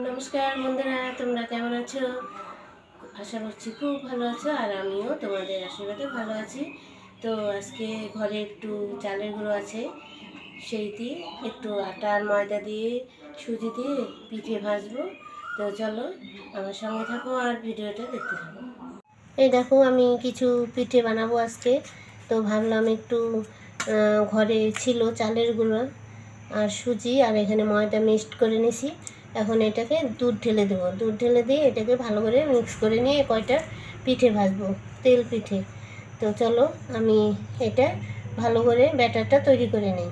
নমস্কার বন্ধুরা, তোমরা কেমন আছো? আশা করছি খুব ভালো আছো, আর আমিও তোমাদের আশীর্বাদে ভালো আছি। তো আজকে ঘরে একটু চালের গুঁড়ো আছে, সেই দিয়ে একটু আটা আর ময়দা দিয়ে সুজি দিয়ে পিঠে ভাজবো। তো চলো আমার সঙ্গে থাকো আর ভিডিওটা দেখতে থাকো। এই দেখো, আমি কিছু পিঠে বানাবো আজকে। তো ভাবলাম একটু ঘরে ছিল চালের গুঁড়ো আর সুজি আর এখানে ময়দা মিক্সড করে নিছি। এখন এটাকে দুধ ঢেলে দেবো। দুধ ঢেলে দিয়ে এটাকে ভালো করে মিক্স করে নিয়ে কয়টা পিঠে ভাজবো, তেল পিঠে। তো চলো আমি এটা ভালো করে ব্যাটারটা তৈরি করে নিই।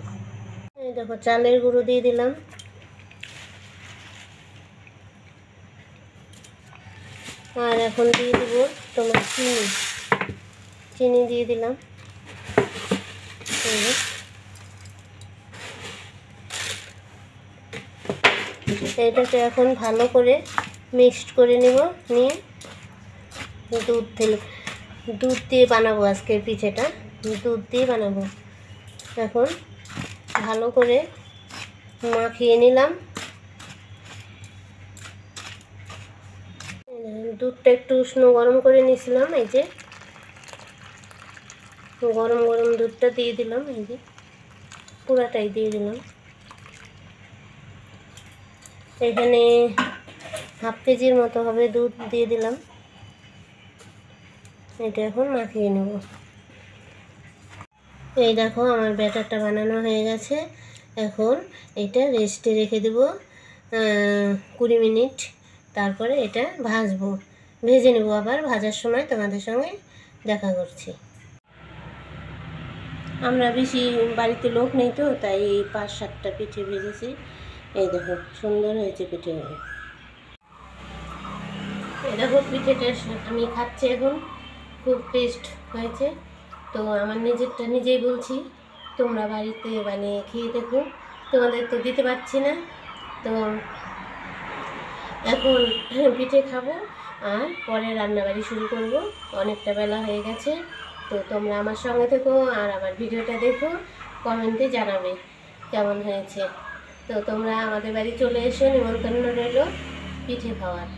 এই দেখো, চালের গুঁড়ো দিয়ে দিলাম, আর এখন দিয়ে দেবো তোমার চিনি দিয়ে দিলাম। এটাকে এখন ভালো করে মিক্সড করে নেব, নিয়ে দুধ দিয়ে বানাবো আজকের পিঠেটা। দুধ দিয়ে বানাবো। এখন ভালো করে মাখিয়ে নিলাম। দুধটা একটু উষ্ণ গরম করে নিয়েছিলাম, এই যে গরম গরম দুধটা দিয়ে দিলাম, এই যে পুরাটাই দিয়ে দিলাম। এখানে হাফ কেজির মতো হবে দুধ দিয়ে দিলাম। এটা এখন মাখিয়ে নেব। এই দেখো, আমার ব্যাটারটা বানানো হয়ে গেছে। এখন এটা রেস্টে রেখে দেব 20 মিনিট। তারপরে এটা ভাজবো, ভেজে নেব। আবার ভাজার সময় তোমাদের সঙ্গে দেখা করছি। আমরা বেশি বাড়িতে লোক নেই, তো তাই 5-7টা পিঠে ভেজেছি। এই দেখো, সুন্দর হয়েছে পিঠেগুলো। এই দেখো, পিঠেটা আমি খাচ্ছি এখন, খুব টেস্ট হয়েছে। তো আমার নিজেরটা নিজেই বলছি, তোমরা বাড়িতে বানিয়ে খেয়ে দেখো। তোমাদের তো দিতে পারছি না, তো এখন পিঠে খাবো আর পরে রান্নাবাড়ি শুরু করব। অনেকটা বেলা হয়ে গেছে। তো তোমরা আমার সঙ্গে থেকো আর আমার ভিডিওটা দেখো, কমেন্টে জানাবে কেমন হয়েছে। তো তোমরা আমাদের বাড়ি চলে এসো, নিমন্ত্রণ রইল পিঠে খাওয়ার।